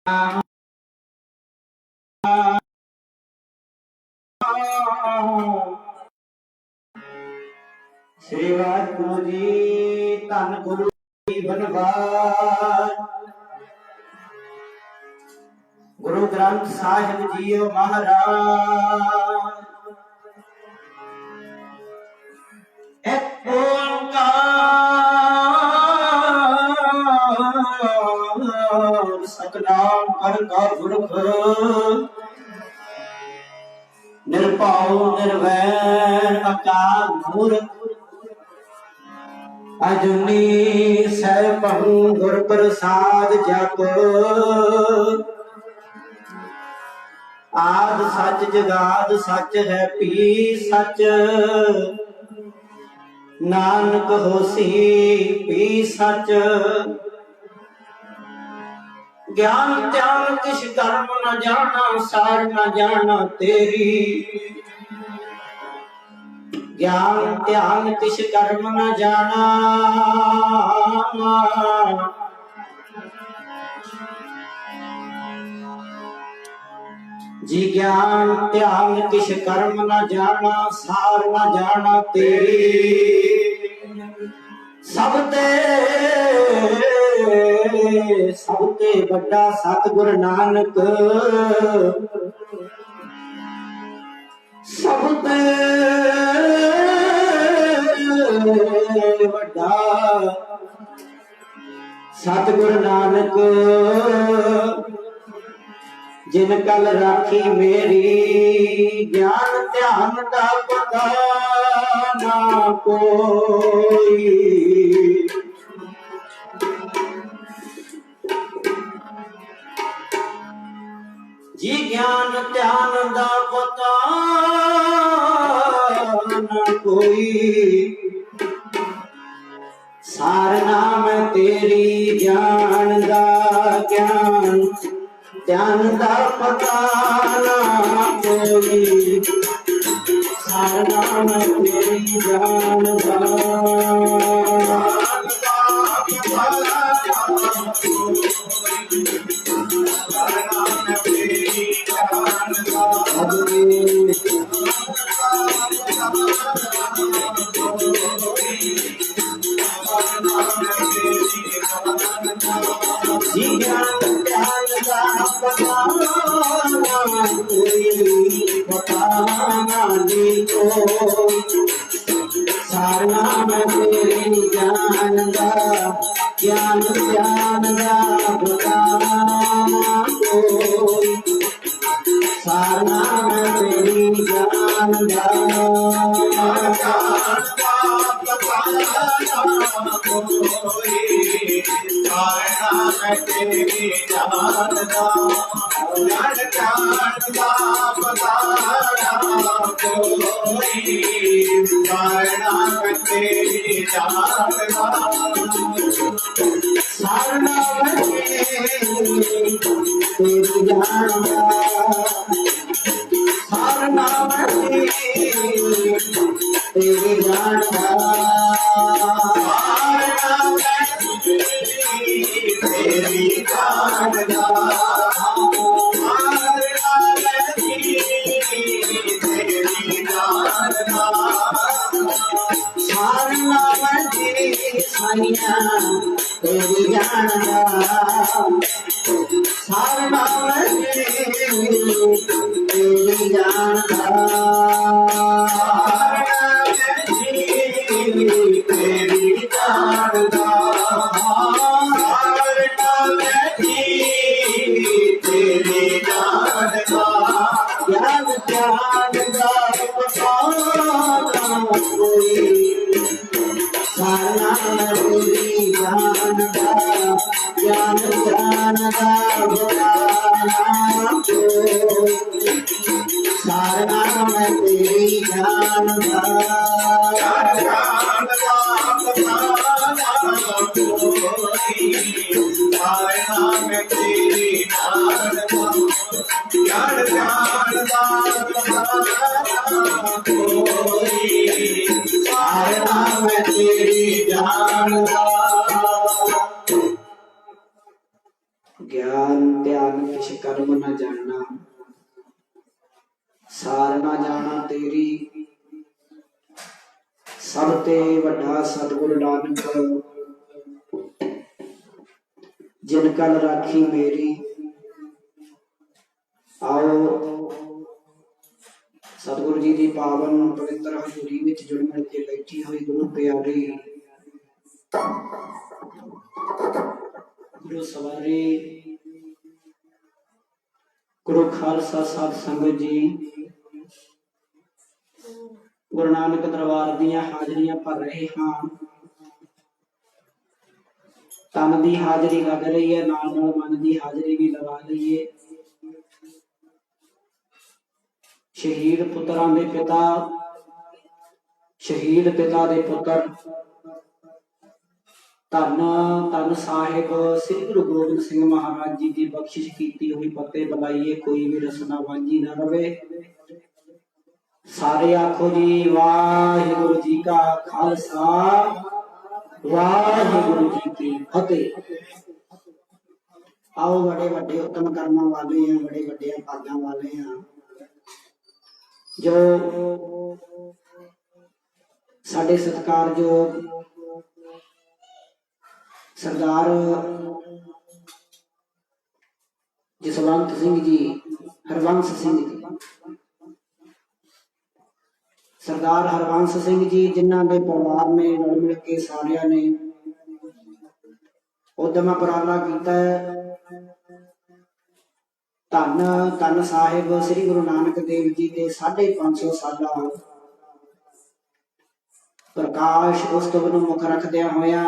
श्री वाहिगुरु जी धन गुरु जी बनवास। गुरु ग्रंथ साहिब जी महाराज। एक ओंकार सतनाम करता पुरख निर्भय निर्वैर अकाल मूर्त अजुनी सैभं गुर प्रसाद जप। आद सच जगाद सच है पी सच नानक होसी पी सच। ज्ञान ध्यान किस कर्म न जाना सार न जाना तेरी। ज्ञान ध्यान किस कर्म न जाना जी। ज्ञान ध्यान किस कर्म न जाना सार न जाना तेरी। सबते बड़ा सतगुर नानक सबते बड़ा सतगुर नानक। जिन कल राखी मेरी ज्ञान ध्यान का पता ना कोई। जी ज्ञान ध्यान दा पता ना कोई। सार नाम तेरी ज्ञान दा ज्ञान ध्यान दा पता ना कोई। सार नाम तेरी ज्ञान दा सारना में तेरी ज्ञान दा ज्ञान ज्ञान दा बताना कोई। सारना में तेरी ज्ञान दा ज्ञान ध्यान किश कर्म न जानना, सार न जाना तेरी, सब ते वड्डा सतगुरु नानक, जिन कल राखी मेरी। आओ सतगुरु जी की पावन पवित्र हजूरी विच जुड़ मिल के बैठी हुई गुरु प्यारी गुरु सवारी गुरु खालसा साध संगत जी, गुरु नानक दरबार दियां हाजरियां भर रहे हाँ। तन की हाजरी लग रही है, नाल नाल मन की हाजरी भी लगा लईए। शहीद पुत्रां दे पिता, शहीद पिता दे पुत्र, धन धन साहिब श्री गुरु गोबिंद सिंह महाराज जी की बख्शिश की हुई पत्ते बुलाइए, कोई भी रसना वांझी ना रवे। सारे आखो जी वाहिगुरु जी का खालसा, वाहिगुरु जी की फतेह। आओ बड़े बड़े उत्तम कर्मों वाले हैं, बड़े बड़े भाग्यों वाले हैं, जो साडे सत्कार जो सरदार जसवंत सिंह जी, हरवंश सिंह जी, सरदार हरवंश सिंह जी, जिन्हों के परिवार ने रल मिल के सारिया ने उद्यम उपराला किया है। धन धन साहिब श्री गुरु नानक देव जी के 550 साला प्रकाश उत्सव नूं मुख रखदिया होया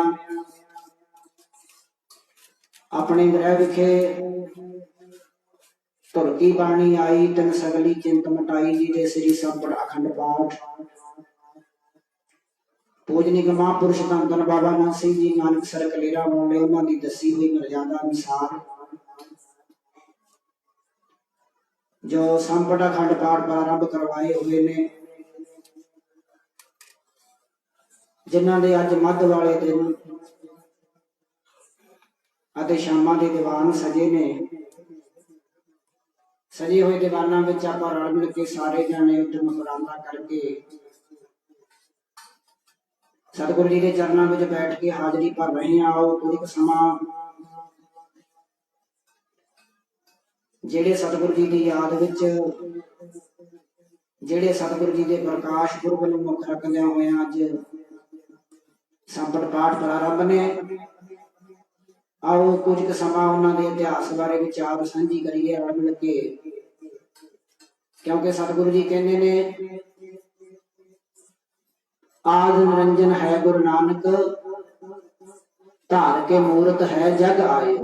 अपने गृह विखे धुरकी बाणी आई, तन सगली चिंत मटाई जी के श्री संपड़ अखंड पाठ। पूजनिक महापुरुष धन धन बाबा नानक सिंह जी नानक सर कलेरा वाले उन्होंने दसी हुई मर्यादा अनुसार जो संपट अखंड पाठ प्रारंभ करवाए हुए ने, जिन्हों के अज मध वाले दिन अते शामा के दीवान सजे ने। सजे हुए दीवाना विच आपां रल मिल के सारे जाने उद्यम उपराला करके सतगुरु जी के चरणों में बैठ के हाजरी भर रहे हैं। आओ कुछ समा जेड़े सतगुरु जी की याद विच, जेड़े सतगुरु जी के प्रकाश गुरब नूं मुख रखदिया होए अज संपट पाठ प्रारंभ ने। आओ कुछ समा उन्होंने इतिहास बारे विचार साझी करिए रल मिल के, क्योंकि सतगुरु जी कहते ने आद निरंजन है गुरु नानक, धार के मूरत है जग आए।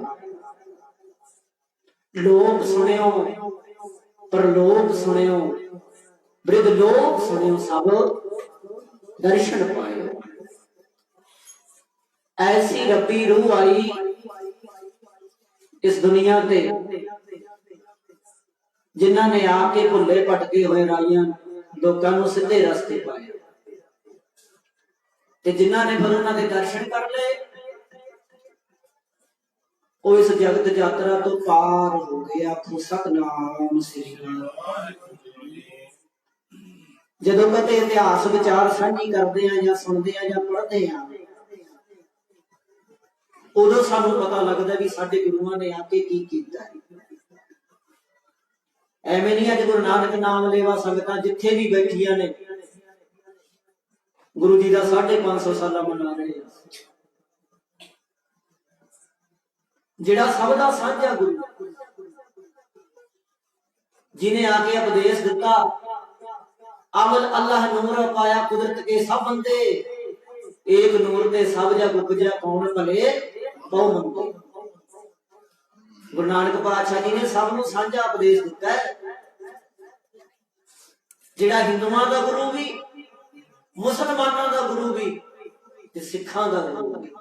लोक सुनियो परलोक सुनियो, वृद्ध लोक सुनियो सब दर्शन पाए। ऐसी रब्बी रूह आई इस दुनिया ते, जिन्हां ने आके भुले भटके हुए राइयां लोकां नूं सीधे रस्ते पाए, ते जिन्हां ने फिर उन्हां दे दर्शन कर ले वो इस जगत यात्रा तो पार हो गए। आखो सतनाम श्री राम। जदों कदे इतिहास विचार साझी करते हैं या सुनते हैं या पढ़ते हैं, उदों सानू पता लगता भी साडे गुरुआं ने आके की कीता है। एवें नहीं अज गुरु नानक नाम लेवा संगतां जिथे भी बैठियां ने गुरु जी का 550 साला मना रहे हैं। जिहड़ा सब दा साझा गुरु, जिन्हें आके उपदेश दिता, अमल अल्लाह नूर पाया कुदरत के सब बंदे, एक नूर ते सब जग उपजा कौन भले बहु मंदे। गुरु नानक पातशाह जी ने सबनूं साझा उपदेश दिता है, जिहड़ा हिंदुआं दा गुरु भी, मुसलमानां दा गुरु भी ते सिखां दा गुरु भी।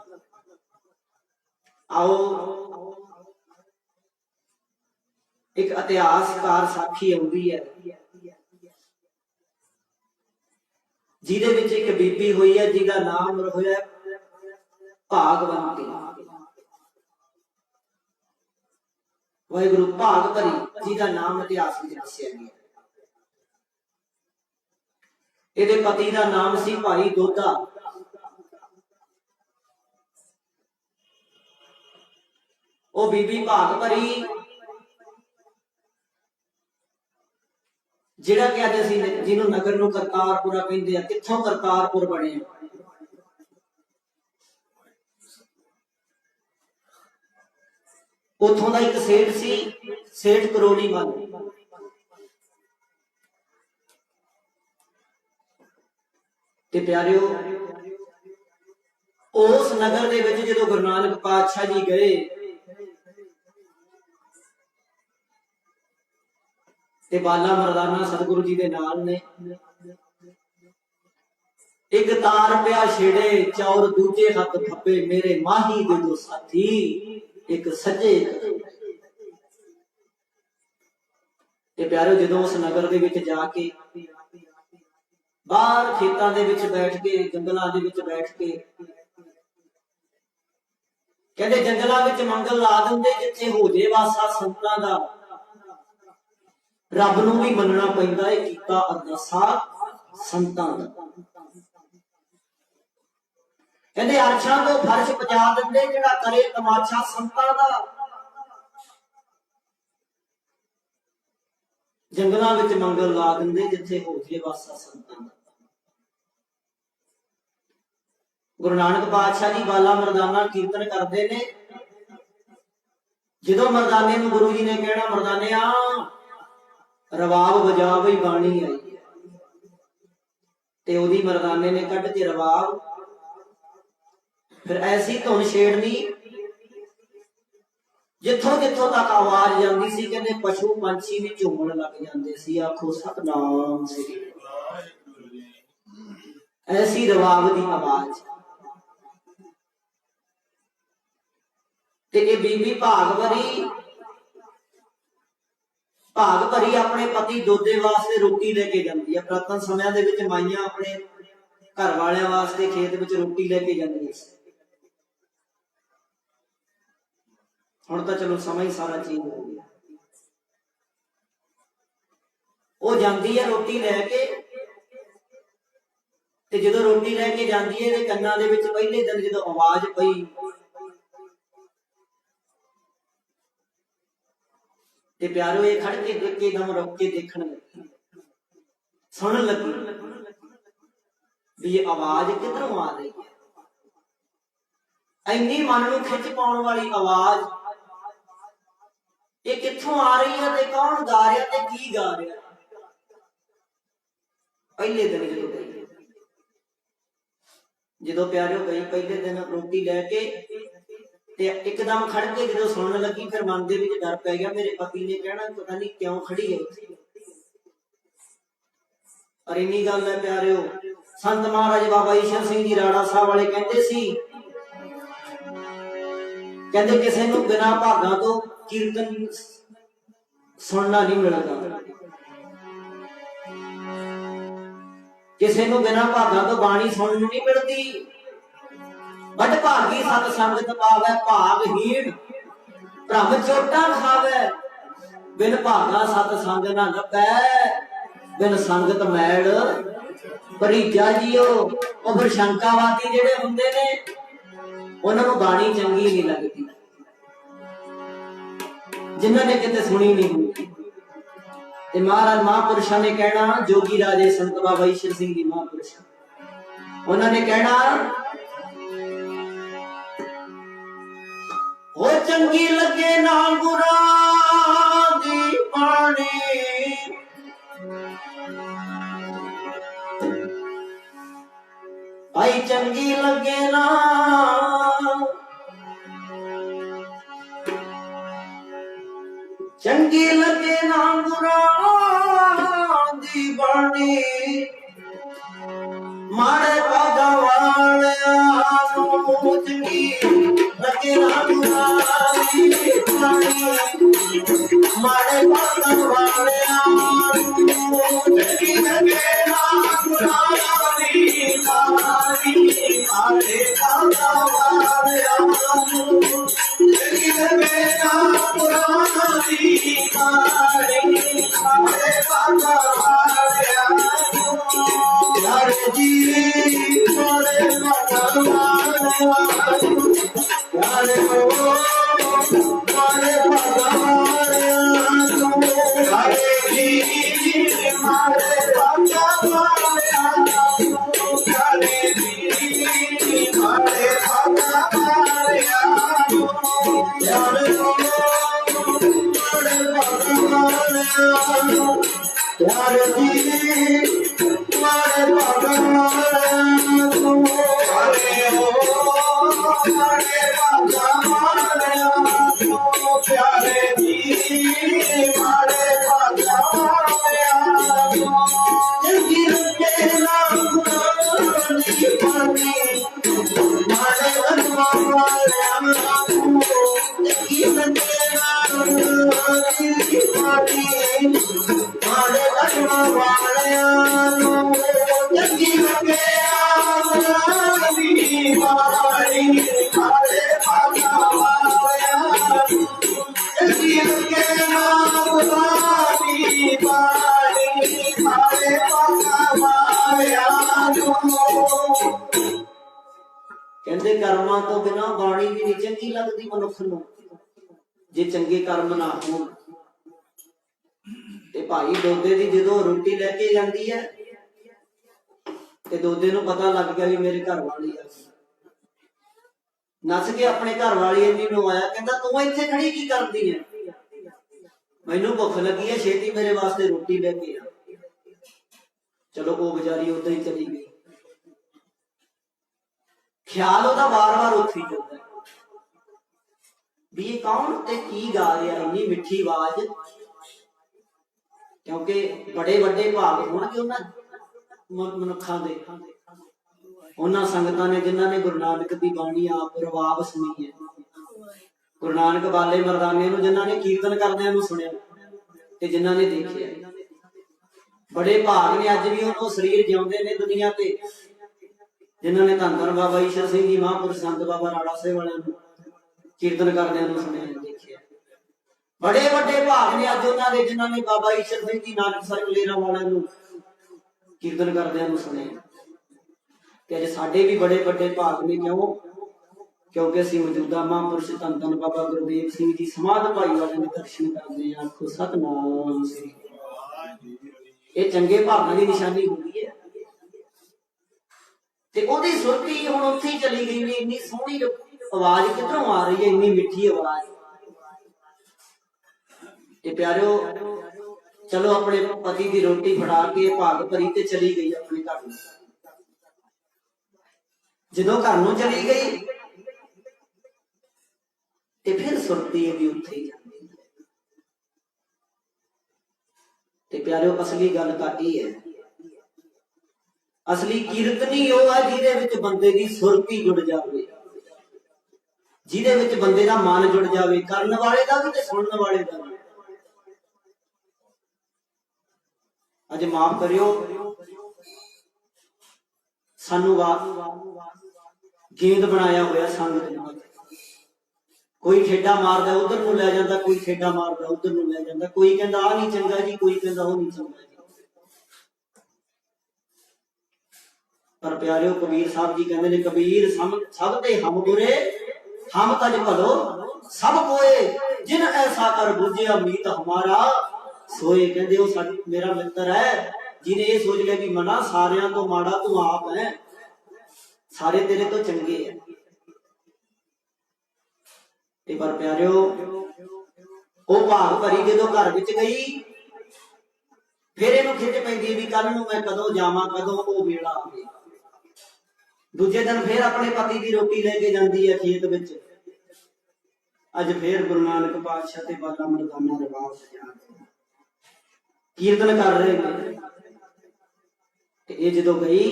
आओ एक इतिहासकार साखी आउंदी है, जिहदे विच एक बीबी हुई है जिहदा नाम होया भागवंती। वाहिगुरु भाग भरी जिहदा नाम इतिहास में दस्सिया गया। ਇਹਦੇ ਪਤੀ ਦਾ ਨਾਮ ਸੀ ਭਾਈ ਦੋਦਾ। ਉਹ ਬੀਬੀ ਭਾਗ ਭਰੀ ਜਿਹੜਾ ਕਿ ਅੱਜ ਅਸੀਂ ਜਿਹਨੂੰ ਨਗਰ ਨੂੰ ਕਰਤਾਰਪੁਰਾ ਕਹਿੰਦੇ ਆ, ਕਿੱਥੋਂ ਕਰਤਾਰਪੁਰ ਬਣੇ? ਉਥੋਂ ਦਾ ਇੱਕ ਸੇਠ ਸੀ, ਸੇਠ ਕਰੋਲੀ ਮੱਲ। ਤੇ ਪਿਆਰਿਓ, ਉਸ ਨਗਰ ਦੇ ਵਿੱਚ ਜਦੋਂ ਗੁਰੂ ਨਾਨਕ ਪਾਤਸ਼ਾਹ ਜੀ ਗਏ ਤੇ ਬਾਲਾ ਮਰਦਾਨਾ ਸਤਿਗੁਰੂ ਜੀ ਦੇ ਨਾਲ ਨੇ। ਇੱਕ ਤਾਰ ਪਿਆ ਛੇੜੇ ਚੌਰ ਦੂਜੇ ਹੱਥ ਫੱਬੇ, ਮੇਰੇ ਮਾਹੀ ਦੇ ਦੋ ਸਾਥੀ ਇੱਕ ਸੱਜੇ। ਤੇ ਪਿਆਰਿਓ, ਜਦੋਂ ਉਸ ਨਗਰ ਦੇ ਵਿੱਚ ਜਾ ਕੇ ਬਾਹਰ ਖੇਤਾਂ ਦੇ ਵਿੱਚ ਬੈਠ ਕੇ, ਜੰਗਲਾਂ ਦੇ ਵਿੱਚ ਬੈਠ ਕੇ, ਕਹਿੰਦੇ ਜੰਗਲਾਂ ਵਿੱਚ ਮੰਗਲ ਲਾ ਦਿੰਦੇ ਜਿੱਥੇ ਹੋ ਜੇ ਵਾਸਾ ਸੰਤਾਂ ਦਾ। ਰੱਬ ਨੂੰ ਵੀ ਮੰਨਣਾ ਪੈਂਦਾ ਹੈ, ਕੀਤਾ ਅਰਦਾਸਾ ਸੰਤਾਂ ਦਾ। ਕਹਿੰਦੇ ਅਰਸ਼ਾਂ ਤੋਂ ਫਰਸ਼ ਪਜਾ ਦਿੰਦੇ ਜਿਹੜਾ ਕਰੇ ਤਮਾਸ਼ਾ ਸੰਤਾਂ ਦਾ। ਜੰਗਲਾਂ ਵਿੱਚ ਮੰਗਲ ਲਾ ਦਿੰਦੇ ਜਿੱਥੇ ਹੋ ਜੇ ਵਾਸਾ ਸੰਤਾਂ ਦਾ। ਗੁਰੂ ਨਾਨਕ ਪਾਤਸ਼ਾਹ ਜੀ ਬਾਲਾ ਮਰਦਾਨਾ ਕੀਰਤਨ ਕਰਦੇ ਨੇ। ਜਦੋਂ ਮਰਦਾਨੇ ਨੂੰ ਗੁਰੂ ਜੀ ਨੇ ਕਹਿਣਾ, ਮਰਦਾਨਿਆ ਰਵਾਬ ਵਜਾ ਬਈ ਬਾਣੀ ਆਈ, ਤੇ ਉਹਦੀ ਮਰਦਾਨੇ ਨੇ ਕੱਢ ਕੇ ਰਵਾਬ, ਫਿਰ ਐਸੀ ਧੁਨ ਛੇੜਨੀ ਜਿੱਥੋਂ ਜਿੱਥੋਂ ਤੱਕ ਆਵਾਜ਼ ਜਾਂਦੀ ਸੀ, ਕਹਿੰਦੇ ਪਸ਼ੂ ਪੰਛੀ ਵੀ ਝੂਮਣ ਲੱਗ ਜਾਂਦੇ ਸੀ। ਆਖੋ ਸਤਨਾਮ ਸ੍ਰੀ। ਐਸੀ ਰਵਾਬ ਦੀ ਆਵਾਜ਼। ਤੇ ਇਹ ਬੀਬੀ ਭਾਗ ਭਰੀ ਆਪਣੇ ਪਤੀ ਦੋਦੇ ਵਾਸਤੇ ਰੋਟੀ ਲੈ ਕੇ ਜਾਂਦੀ ਹੈ। ਪੁਰਾਤਨ ਸਮਿਆਂ ਦੇ ਵਿੱਚ ਮਾਈਆਂ ਆਪਣੇ ਘਰ ਵਾਲਿਆਂ ਵਾਸਤੇ ਖੇਤ ਵਿੱਚ ਰੋਟੀ ਲੈ ਕੇ ਜਾਂਦੀਆਂ ਸੀ। ਹੁਣ ਤਾਂ ਚਲੋ ਸਮਾਂ ਹੀ ਸਾਰਾ ਚੇਂਜ ਹੋ ਗਿਆ। ਉਹ ਜਾਂਦੀ ਹੈ ਰੋਟੀ ਲੈ ਕੇ, ਤੇ ਜਦੋਂ ਰੋਟੀ ਲੈ ਕੇ ਜਾਂਦੀ ਹੈ, ਇਹਦੇ ਕੰਨਾਂ ਦੇ ਵਿੱਚ ਪਹਿਲੇ ਦਿਨ ਜਦੋਂ ਆਵਾਜ਼ ਪਈ, ਤੇ ਪਿਆਰੋ ਇਹ ਖੜ ਕੇ ਦੇਖ ਕੇ ਦਮ ਰੁਕ ਕੇ ਦੇਖਣ ਲੱਗੀ, ਸੁਣਨ ਲੱਗੀ ਵੀ ਇਹ ਆਵਾਜ਼ ਕਿੱਧਰੋਂ ਆ ਰਹੀ ਹੈ। ਇੰਨੀ ਮਨ ਨੂੰ ਖਿੱਚ ਪਾਉਣ ਵਾਲੀ ਆਵਾਜ਼, ਇਹ ਕਿੱਥੋਂ ਆ ਰਹੀ ਹੈ ਤੇ ਕੌਣ ਗਾ ਰਿਹਾ ਤੇ ਕੀ ਗਾ ਰਿਹਾ। ਪਹਿਲੇ ਦਿਨ ਜਦੋਂ ਪਿਆਰਿਓ ਗਈ, ਪਹਿਲੇ ਦਿਨ ਰੋਟੀ ਲੈ ਕੇ, ਤੇ ਇੱਕਦਮ ਖੜ ਕੇ ਜਦੋਂ ਸੁਣਨ ਲੱਗੀ, ਫਿਰ ਮਨ ਦੇ ਵਿੱਚ ਡਰ ਪੈ ਗਿਆ। ਮੇਰੇ ਪਤੀ ਨੇ ਕਹਿਣਾ ਪਤਾ ਨਹੀਂ ਕਿਉਂ ਖੜੀ ਹੈ ਉੱਥੇ। ਪਰ ਇੰਨੀ ਗੱਲ ਹੈ ਪਿਆਰਿਓ, ਸੰਤ ਮਹਾਰਾਜ ਬਾਬਾ ਈਸ਼ਰ ਸਿੰਘ ਜੀ ਰਾੜਾ ਸਾਹਿਬ ਵਾਲੇ ਕਹਿੰਦੇ ਸੀ, ਕਹਿੰਦੇ ਕਿਸੇ ਨੂੰ ਬਿਨਾਂ ਭਾਗਾਂ ਤੋਂ ਕੀਰਤਨ ਸੁਣਨਾ ਨਹੀਂ ਮਿਲਦਾ, ਕਿਸੇ ਨੂੰ ਬਿਨਾਂ ਭਾਗਾਂ ਤੋਂ ਬਾਣੀ ਸੁਣਨ ਨੂੰ ਨਹੀਂ ਮਿਲਦੀ। ਵੱਡ ਭਾਗੀ ਸਤ ਸੰਗਤ ਪਾਵੈ, ਭਾਗਹੀਣ ਭ੍ਰਮ ਚੋਟਾਂ ਖਾਵੈ। ਬਿਨ ਭਾਗਾ ਸਤ ਸੰਗ ਨਾ ਲੱਭੈ, ਬਿਨ ਸੰਗਤ ਮੈਲ ਭਰੀਜਾ ਜੀਓ। ਉਹ ਫਿਰ ਸ਼ੰਕਾਵਾਦੀ ਜਿਹੜੇ ਹੁੰਦੇ ਨੇ, ਉਹਨਾਂ ਨੂੰ ਬਾਣੀ ਚੰਗੀ ਨਹੀਂ ਲੱਗਦੀ, ਜਿਨ੍ਹਾਂ ਨੇ ਕਿਤੇ ਸੁਣੀ ਨਹੀਂ ਹੁੰਦੀ। ਤੇ ਮਹਾਰਾਜ ਮਹਾਂਪੁਰਸ਼ਾਂ ਨੇ ਕਹਿਣਾ, ਜੋਗੀ ਰਾਜੇ ਸੰਤ ਬਾਬਾ ਈਸ਼ਰ ਸਿੰਘ ਜੀ ਮਹਾਂਪੁਰਸ਼, ਉਹਨਾਂ ਨੇ ਕਹਿਣਾ, ਉਹ ਚੰਗੀ ਲੱਗੇ ਨਾ ਗੁਰਾਂ ਦੀ ਬਾਣੀ, ਭਾਈ ਚੰਗੀ ਲੱਗੇ ਨਾ, ਚੰਗੀ ਲੱਗੇ ਨਾ ਗੁਰਾਂ ਦੀ ਬਾਣੀ। ਮਾੜੇ ਭਾਗਾਂ ਵਾਲਿਆਂ ਨੂੰ ਚੰਗੀ ਲੱਗੇ ਨਾ ਗੁਰਾਂ ਦੀ ਬਾਣੀ। ਮਾੜੇ ਭਾਗਾਂ ਵਾਲਿਆਂ ਨੂੰ ਚੰਗੀ ਲੱਗੇ ਨਾ ਗੁਰਾਂ ਦੀ ਬਾਣੀ। ਮਾੜੇ ਭਾਗਾਂ ਵਾਲਿਆਂ ਨੂੰ ਚੰਗੀ ਲੱਗੇ ਨਾ ਗੁਰਾਂ ਕਹਿੰਦੇ ਕਰਮਾਂ ਤੋਂ ਬਿਨਾਂ ਬਾਣੀ ਵੀ ਨਹੀਂ ਚੰਗੀ ਲੱਗਦੀ ਮਨੁੱਖ ਨੂੰ, ਜੇ ਚੰਗੇ ਕਰਮ ਨਾ ਹੋਣ। ਤੇ ਭਾਈ ਦੋਦੇ ਦੀ ਜਦੋਂ ਰੋਟੀ ਲੈ ਕੇ ਜਾਂਦੀ ਹੈ ਤੇ ਦੋਦੇ ਨੂੰ ਪਤਾ ਲੱਗ ਗਿਆ ਵੀ ਮੇਰੇ ਘਰ ਵਾਲੀ ਆ, ਨੱਸ ਕੇ ਆਪਣੇ ਘਰ ਵਾਲੀ ਨੂੰ ਆਇਆ, ਕਹਿੰਦਾ ਤੂੰ ਇੱਥੇ ਖੜੀ ਕੀ ਕਰਦੀ ਹੈ? ਮੈਨੂੰ ਭੁੱਖ ਲੱਗੀ ਹੈ, ਛੇਤੀ ਮੇਰੇ ਵਾਸਤੇ ਰੋਟੀ ਲੈ ਕੇ ਆ। ਚਲੋ ਉਹ ਵਿਚਾਰੀ ਉਦਾਂ ਹੀ ਚਲੀ ਗਈ। ਖਿਆਲ ਉਹਦਾ ਵਾਰ-ਵਾਰ ਉੱਥੇ ਹੀ ਜਾਂਦਾ ਵੀ ਇਹ ਕੌਣ ਤੇ ਕੀ ਗਾ ਰਿਹਾ, ਇੰਨੀ ਮਿੱਠੀ ਆਵਾਜ਼। ਕਿਉਂਕਿ ਬੜੇ ਵੱਡੇ ਭਾਗ ਹੋਣਗੇ ਉਹਨਾਂ ਮਨੁੱਖਾਂ ਦੇ, ਉਹਨਾਂ ਸੰਗਤਾਂ ਨੇ ਜਿਨ੍ਹਾਂ ਨੇ ਗੁਰੂ ਨਾਨਕ ਦੀ ਬਾਣੀ ਆਪ ਰਵਾਬ ਸੁਣੀ ਹੈ, ਗੁਰੂ ਨਾਨਕ ਬਾਲੇ ਮਰਦਾਨੇ ਨੂੰ ਜਿਨ੍ਹਾਂ ਨੇ ਕੀਰਤਨ ਕਰਦਿਆਂ ਨੂੰ ਸੁਣਿਆ ਤੇ ਜਿਨ੍ਹਾਂ ਨੇ ਦੇਖਿਆ। ਬੜੇ ਭਾਗ ਨੇ ਅੱਜ ਵੀ ਉਹ ਸਰੀਰ ਜਿਉਂਦੇ ਨੇ ਦੁਨੀਆ ਤੇ, ਜਿਨ੍ਹਾਂ ਨੇ ਧੰਨ ਧੰਨ ਬਾਬਾ ਈਸ਼ਰ ਸਿੰਘ ਜੀ ਮਹਾਂਪੁਰਸ਼ ਸੰਤ ਬਾਬਾ ਰਾੜਾ ਸਾਹਿਬ ਵਾਲਿਆਂ ਨੂੰ ਕੀਰਤਨ ਕਰਦਿਆਂ ਨੂੰ ਸੁਣਿਆ ਦੇਖਿਆ। ਬੜੇ ਵੱਡੇ ਭਾਗ ਨੇ ਅੱਜ ਉਹਨਾਂ ਦੇ ਜਿਨ੍ਹਾਂ ਨੇ ਬਾਬਾ ਈਸ਼ਰ ਸਿੰਘ ਜੀ ਨਾਨਕਸਰ ਕਲੇਰਾਂ ਵਾਲਿਆਂ ਨੂੰ ਕੀਰਤਨ ਕਰਦਿਆਂ ਨੂੰ ਸੁਣਿਆ। ਤੇ ਅੱਜ ਸਾਡੇ ਵੀ ਬੜੇ ਵੱਡੇ ਭਾਗ ਨੇ। ਕਿਉਂ? ਕਿਉਂਕਿ ਅਸੀਂ ਮੌਜੂਦਾ ਮਹਾਂਪੁਰਸ਼ ਧੰਨ ਧੰਨ ਬਾਬਾ ਗੁਰਦੇਵ ਸਿੰਘ ਜੀ ਸਮਾਧ ਭਾਈ ਵਾਲਿਆਂ ਦੇ ਦਰਸ਼ਨ ਕਰਦੇ ਹਾਂ। ਆਖੋ ਸਤਿਨਾਮ ਸ੍ਰੀ ਅਕਾਲ। ਇਹ ਚੰਗੇ ਭਾਗਾਂ ਦੀ ਨਿਸ਼ਾਨੀ ਹੁੰਦੀ ਹੈ। ਤੇ ਉਹਦੀ ਸੁਰਤੀ ਹੁਣ ਉੱਥੇ ਹੀ ਚਲੀ ਗਈ ਵੀ ਇੰਨੀ ਸੋਹਣੀ ਆਵਾਜ਼ ਕਿੱਧਰੋਂ ਆ ਰਹੀ ਹੈ, ਇੰਨੀ ਮਿੱਠੀ ਆਵਾਜ਼। ਤੇ ਪਿਆਰਿਓ ਚਲੋ ਆਪਣੇ ਪਤੀ ਦੀ ਰੋਟੀ ਫੜਾ ਕੇ ਭਾਗ ਭਰੀ ਤੇ ਚਲੀ ਗਈ ਆਪਣੇ ਘਰ ਨੂੰ। ਜਦੋਂ ਘਰ ਨੂੰ ਚਲੀ ਗਈ ਤੇ ਫਿਰ ਸੁਰਤੀ ਇਹਦੀ ਉੱਥੇ ਹੀ ਜਾਂਦੀ। ਤੇ ਪਿਆਰਿਓ ਅਸਲੀ ਗੱਲ ਤਾਂ ਇਹ ਹੈ, ਅਸਲੀ ਕੀਰਤਨੀ ਉਹ ਹੈ ਜਿਹਦੇ ਵਿੱਚ ਬੰਦੇ ਦੀ ਸੁਰਤੀ ਜੁੜ ਜਾਵੇ, ਜਿਹਦੇ ਵਿੱਚ ਬੰਦੇ ਦਾ ਮਨ ਜੁੜ ਜਾਵੇ, ਕਰਨ ਵਾਲੇ ਦਾ ਵੀ ਤੇ ਸੁਣਨ ਵਾਲੇ ਦਾ ਵੀ। ਅੱਜ ਮਾਫ ਕਰਿਓ, ਸਾਨੂੰ ਗੇਂਦ ਬਣਾਇਆ ਹੋਇਆ ਸੰਗਤ ਨਾਲ। ਕੋਈ ਠੇਡਾ ਮਾਰਦਾ ਉਧਰ ਨੂੰ ਲੈ ਜਾਂਦਾ, ਕੋਈ ਠੇਡਾ ਮਾਰਦਾ ਉਧਰ ਨੂੰ ਲੈ ਜਾਂਦਾ, ਕੋਈ ਕਹਿੰਦਾ ਆ ਨਹੀਂ ਚੰਗਾ ਜੀ, ਕੋਈ ਕਹਿੰਦਾ ਉਹ ਨਹੀਂ ਚੰਗਾ ਜੀ। ਪਰ ਪਿਆਰਿਓ ਕਬੀਰ ਸਾਹਿਬ ਜੀ ਕਹਿੰਦੇ ਨੇ, ਕਬੀਰ ਸਭ ਤੇ ਹਮ ਬੁਰੇ ਹਮ ਤਜ ਭਲੋ ਸਭ ਕੋਏ, ਜਿਨ ਐਸਾ ਕਰ ਬੁਝਿਆ ਮੀਤ ਹਮਾਰਾ ਸੋਏ। ਕਹਿੰਦੇ ਉਹ ਮੇਰਾ ਮਿੱਤਰ ਹੈ ਜਿਹਨੇ ਇਹ ਸੋਚ ਲਿਆ ਕਿ ਮਨਾ ਸਾਰਿਆਂ ਤੋਂ ਮਾੜਾ ਤੂੰ ਆਪ ਹੈ, ਸਾਰੇ ਤੇਰੇ ਤੋਂ ਚੰਗੇ ਹੈ। ਤੇ ਪਰ ਪਿਆਰਿਓ ਉਹ ਭਾਗ ਭਰੀ ਜਦੋਂ ਘਰ ਵਿੱਚ ਗਈ, ਫਿਰ ਇਹਨੂੰ ਖਿੱਚ ਪੈਂਦੀ ਵੀ ਕੱਲ ਨੂੰ ਮੈਂ ਕਦੋਂ ਜਾਵਾਂ, ਕਦੋਂ ਉਹ ਵੇਲਾ ਆਵੇ। ਦੂਜੇ ਦਿਨ ਫਿਰ ਆਪਣੇ ਪਤੀ ਦੀ ਰੋਟੀ ਲੈ ਕੇ ਜਾਂਦੀ ਹੈ ਖੇਤ ਵਿੱਚ। ਅੱਜ ਫਿਰ ਗੁਰੂ ਨਾਨਕ ਪਾਤਸ਼ਾਹ ਤੇ ਬਾਲਾ ਮਰਦਾਨਾ ਰਵਾਬ ਸਜਾ ਕੀਰਤਨ ਕਰ ਰਹੇ ਨੇ। ਤੇ ਇਹ ਜਦੋਂ ਗਈ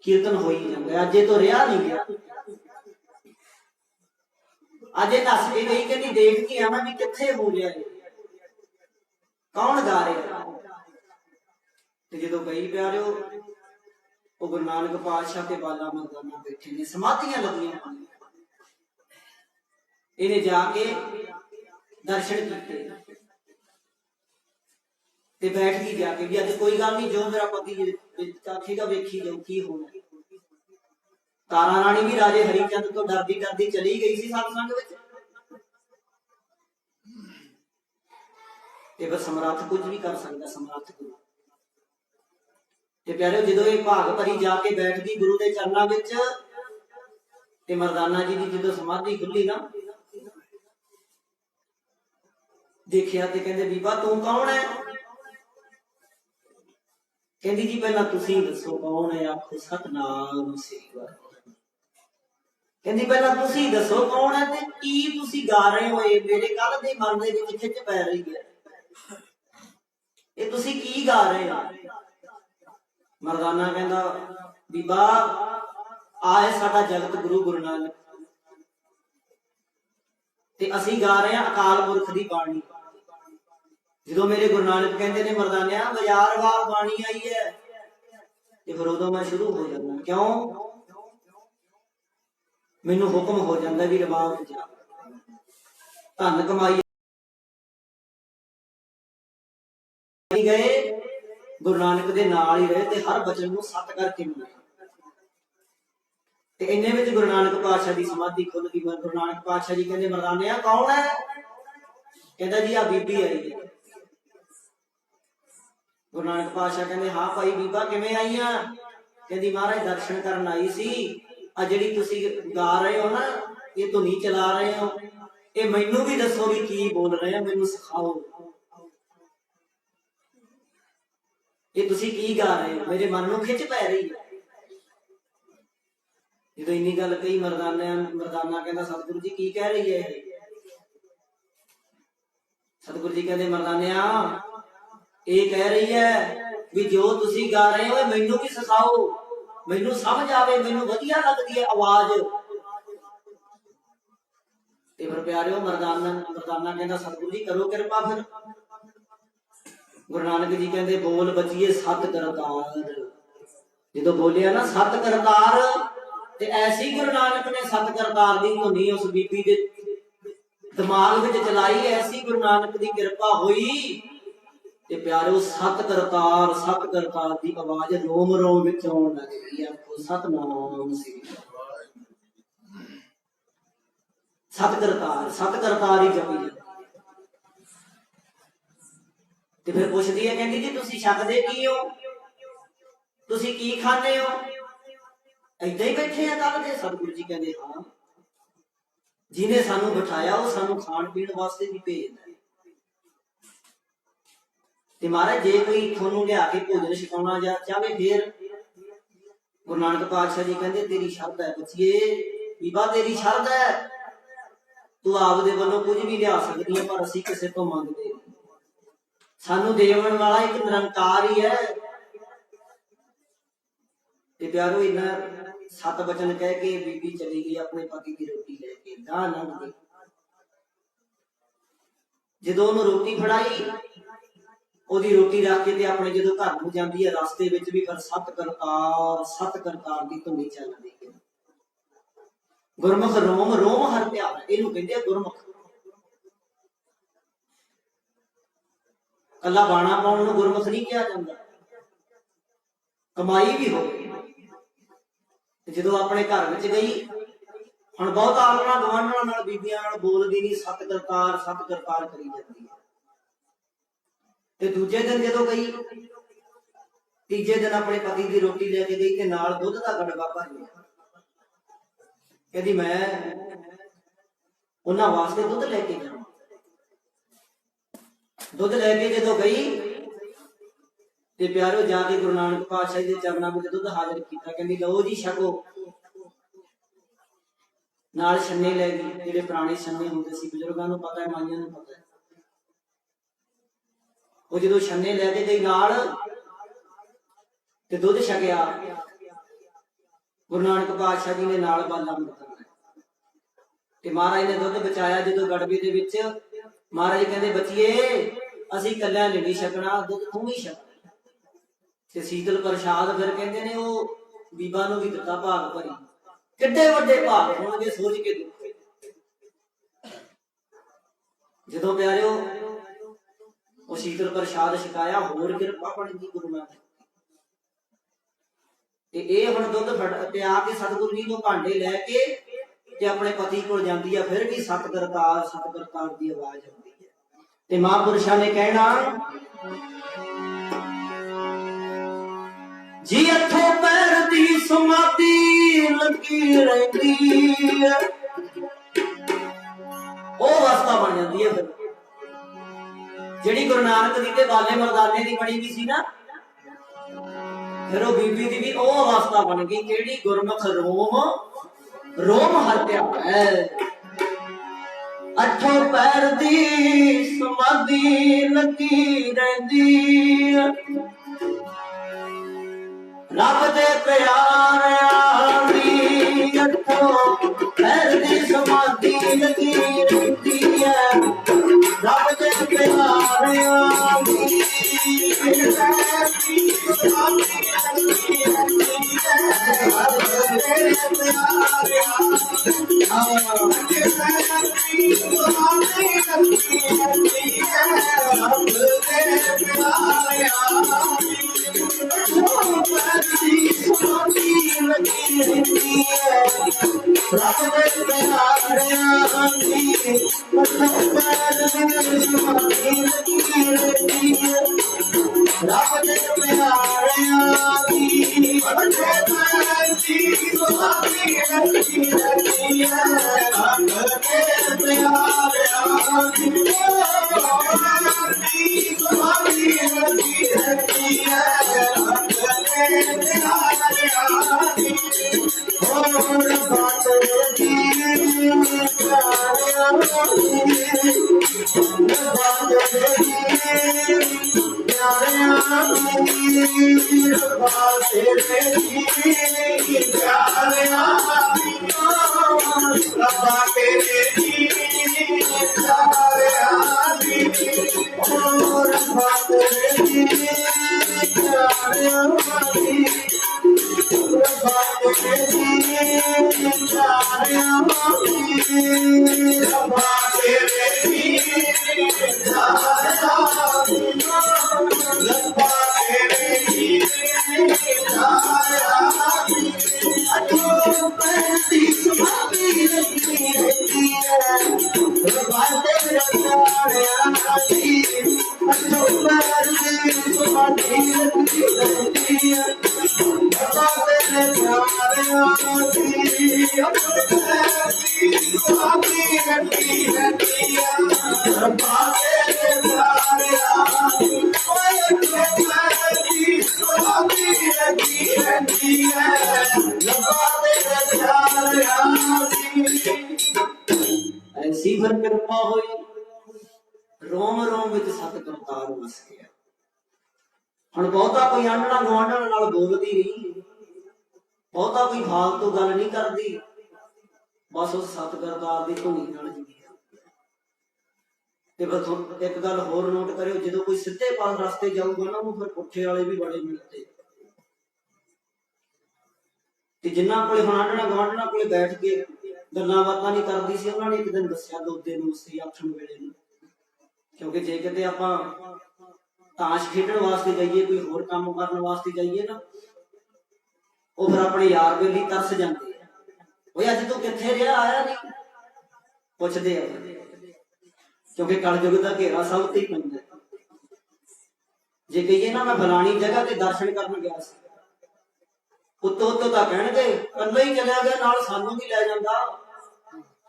ਕੀਰਤਨ ਹੋ ਹੀ ਜਾਂਦਾ। ਅੱਜ ਇਹ ਤੋਂ ਰਿਹਾ ਨਹੀਂ ਗਿਆ। ਅੱਜ ਇਹ ਦੱਸ ਕੇ ਗਈ ਕਿ ਨਹੀਂ ਦੇਖ ਕੇ ਆਵਾਂ ਵੀ ਕਿੱਥੇ ਹੋ ਰਿਹਾ ਹੈ, ਕੌਣ ਗਾ ਰਿਹਾ। ਤੇ ਜਦੋਂ ਗਈ ਪਿਆਰਿਓ, ਉਹ ਗੁਰੂ ਨਾਨਕ ਪਾਤਸ਼ਾਹ ਤੇ ਬਾਲਾ ਮਰਦਾਨਾ ਬੈਠੇ ਨੇ, ਸਮਾਧੀਆਂ ਲੱਗੀਆਂ। ਇਹਨੇ ਜਾ ਕੇ दर्शन किए ते बैठ गई जाके भी अज कोई गल नहीं, जो मेरा पति आखेगा वेखी जाऊ की होना। तारा रानी भी राजे हरिचंद तो डरदी डरदी चली गई सी सत्संग विच, ते बस समर्थ कुछ भी कर सकता, समर्थ गुरु। ते प्यारे जो ये भाग भरी जाके बैठ गई गुरु के चरणों विच, ते मरदाना जी की जो समाधि खुली ना, देखिया ते कहंदे बीबा तू कौन है? कहंदी जी पहला तुसी दसो कौन है? आखो सतनाम श्री वाहिगुरू। कहंदी पहला तुसी दसो कौन है ते की तुसी गा रहे हो? मेरे कल दे मन दे विच खिच पै रही है, ये तुसी की गा रहे हो? मरदाना कहंदा बीबा आए साडा जगत गुरु गुरु नानक, ते असी गा रहे हैं अकाल पुरख दी बाणी। जो मेरे गुरु नानक कहते ने मरदानिया बाजार वाल बाणी आई है, फिर उदों मैं शुरू हो जाता। क्यों? मैनू हुक्म हो जाता भी रबाब जा धन कमाई गए, गुरु नानक दे नाल ही रहे ते हर बचन नूं सत करके मिले। ते इन्ने विच गुरु नानक पातशाह दी समाधि खुल गई। गुरु नानक पातशाह जी कहंदे मरदानिया कौन है? कहंदा जी आ बीबी आई है। गुरु नानक पातशाह कहंदे हाँ भाई बीबा किवें आई आ? कहंदी महाराज दर्शन करन आई सी, आ जिहड़ी तुसी गा रहे हो ना, ये धुनी चला रहे हो, ये मैनू भी दसो भी की बोल रहे हो, मैनू सिखाओ ये तुसी की गा रहे हो, मेरे मन नूं खिच पै रही है। जो इन्नी गल कही मरदाना कहंदा सतगुरु जी की कह रही है? सतगुरु जी कहंदे मरदानिया ये कह रही है भी जो तुसी गा रहे हो मैनू भी सिखाओ, मैनू समझ आवे, मैनू वधिया लगदी है आवाज। ते फिर प्यारिओ मरदाना कहंदा सतगुरु जी करो कृपा। फिर गुरु नानक जी कहंदे बोल बचिए सत करतार। जो बोलिया ना सत करतार, ते ऐसी गुरु नानक ने सत करतार दी धुनी उस बीबी दे दिमाग विच चलाई, ऐसी गुरु नानक दी कृपा हुई ते प्यारो सत करतार दी आवाज रोम रोम विच आउण लग गई। आखो सतनाम श्री सत करतार ही जपी जाती। ते फिर पुछदी है कहंदी जी तुसी छकदे की हो, तुसी की खाने हो? ऐदां ही बैठे हैं कल दे? सतगुरु जी कहंदे हाँ, जिन्हें सानू बिठाया वो सानू खाण पीण वास्ते भी भेजदा है। ते महाराज जे कोई थोनू लिया के भोजन छकाउणा जा चाहे, फिर गुरु नानक पातशाह जी कहंदे तेरी शरत है बच्चिए, बीबा तेरी शरत है, तू आपदे वल्लों कुछ भी लिया सकदी है, पर असीं किसे तो मंगदे नहीं, सानू देवण वाला एक निरंकार ही है। ते प्यारो इन्ना सत बचन कह के बीबी चली गई अपने पति की रोटी लेके गां लंघ गई। जदों ओनू रोटी फड़ाई, ओदी रोटी रख के ते अपने जदों घर नूं जांदी है, रास्ते विच भी फिर सत करतार दी धुनी चल रही है। गुरमुख रोम रोम हर प्यारा, इहनूं कहंदे गुरमुख। कला बाणा पाउण नूं गुरमुख नहीं कहा जांदा, कमाई भी होगी। जो अपने घर में गई हम बहुत आलना गवाना बीबियां बोलती नहीं, सत करतार करी जाती है। ते दूजे दिन जो गई, तीजे दिन अपने पति की रोटी लेके गई ते नाल दुध का गड़बा भर लिया। कहती मैं उन्हां वास्ते दुध लेके जाऊं। दुध लेके जो गई ते प्यारो जाके गुरु नानक पातशाह के चरणों में दुध हाजिर किया। कहती लो जी छको। नाल छन्ने ले गई, जेडे पुराने छन्ने होंदे सी, बजुर्गों को पता है, माइयां को पता है। वो जो छन्ने लेके गई नाल ते दुध छकिया। गुरु नानक पातशाह जी ने नाल बाला मुकना ते महाराज ने दुध बचाया। जो गड़बे दे विच महाराज कहंदे बचिए असीं कल्लियां नहीं छकना, दुध तू ही छक। ते शीतल प्रसाद फिर कहंदे ने वो बीबा नूं भी दिता भाग भरी। किड्डे वड्डे भाग होणगे सोच के देखो। ਜਦੋਂ ਪਿਆਰਿਓ ਉਹ ਸ਼ੀਤਲ ਪ੍ਰਸ਼ਾਦ ਛਕਾਇਆ, ਹੋਰ ਕਿਰਪਾ ਬਣ ਗਈ ਗੁਰੂ ਨਾਨਕ। ਤੇ ਇਹ ਹੁਣ ਦੁੱਧ ਪਿਆ ਕੇ ਸਤਿਗੁਰੂ ਜੀ ਨੂੰ ਭਾਂਡੇ ਲੈ ਕੇ ਤੇ ਆਪਣੇ ਪਤੀ ਕੋਲ ਜਾਂਦੀ ਆ, ਫਿਰ ਵੀ ਸਤ ਕਰਤਾਰ ਦੀ ਆਵਾਜ਼ ਆਉਂਦੀ ਹੈ। ਤੇ ਮਹਾਂਪੁਰਸ਼ਾਂ ਨੇ ਕਹਿਣਾ, ਜੀ ਇੱਥੋਂ ਪੈਰ ਦੀ ਸਮਾਧੀ ਲੱਗੀ ਰਹਿੰਦੀ ਹੈ, ਉਹ ਅਵਸਥਾ ਬਣ ਜਾਂਦੀ ਹੈ ਫਿਰ ਜਿਹੜੀ ਗੁਰੂ ਨਾਨਕ ਦੀ ਤੇ ਬਾਲੇ ਮਰਦਾਨੇ ਦੀ ਬਣੀ ਵੀ ਸੀ ਨਾ, ਫਿਰ ਉਹ ਬੀਬੀ ਦੀ ਵੀ ਉਹ ਅਵਸਥਾ ਬਣ ਗਈ ਕਿਹੜੀ ਗੁਰਮੁਖ ਰੋਮ ਹੱਤਿਆ ਹੈ। ਅੱਠੋਂ ਪੈਰ ਦੀ ਸਮਾਧੀ ਲੱਗੀ ਰਹਿੰਦੀ, ਰੱਬ ਦੇ ਪਿਆਰਿਆਂ ਦੀ ਅੱਠੋਂ ਪੈਰ ਦੀ ਸਮਾਧੀ ਲੱਗੀ ਰਹਿੰਦੀ ਹੈ, ਰੱਬ ਦੇ ਪਿਆਰਿਆਂ ਦੀ ऐसी फिर कृपा हुई, रोम रोम विच सत करतार वस गया। हुण बहुता कोई आंडना गुआंढण नाल बोलदी नहीं, बहुता कोई फालतू गल नहीं करदी, बस उस सत करतार दी धुनी नाल जुड़ी ते बस एक गल होर नोट करियो, जो कोई सीधे पास रास्ते जाऊगा ना, फिर पुठे वाले भी बड़े मिलते। जिन्हां कोले हुण आंडना गुआंढणा कोले बैठ के गल्लां बातां नहीं करदी सी, उन्हां ने एक दिन दस्सिया दोते नूं सी आखण वेले नूं, क्योंकि जे किते आपां ताश खेडण वास्ते जाइए, कोई होर काम करन वास्ते जाइए ना, ਉਹ ਫਿਰ ਆਪਣੇ ਯਾਰ ਬੇਲੀ ਤਰਸ ਜਾਂਦੇ ਆ, ਓਏ ਅੱਜ ਤੂੰ ਕਿੱਥੇ ਰਿਹਾ, ਆਇਆ ਨਹੀਂ, ਪੁੱਛਦੇ ਆ, ਕਿਉਂਕਿ ਕਲਯੁਗ ਦਾ ਘੇਰਾ ਸਭ ਤੇ ਹੀ ਪੈਂਦਾ। ਜੇ ਕਹੀਏ ਨਾ ਮੈਂ ਫਲਾਣੀ ਜਗ੍ਹਾ ਤੇ ਦਰਸ਼ਨ ਕਰਨ ਗਿਆ ਸੀ, ਉੱਤੋਂ ਤਾਂ ਕਹਿਣਗੇ ਕੱਲਾ ਹੀ ਚਲਿਆ ਗਿਆ, ਨਾਲ ਸਾਨੂੰ ਵੀ ਲੈ ਜਾਂਦਾ,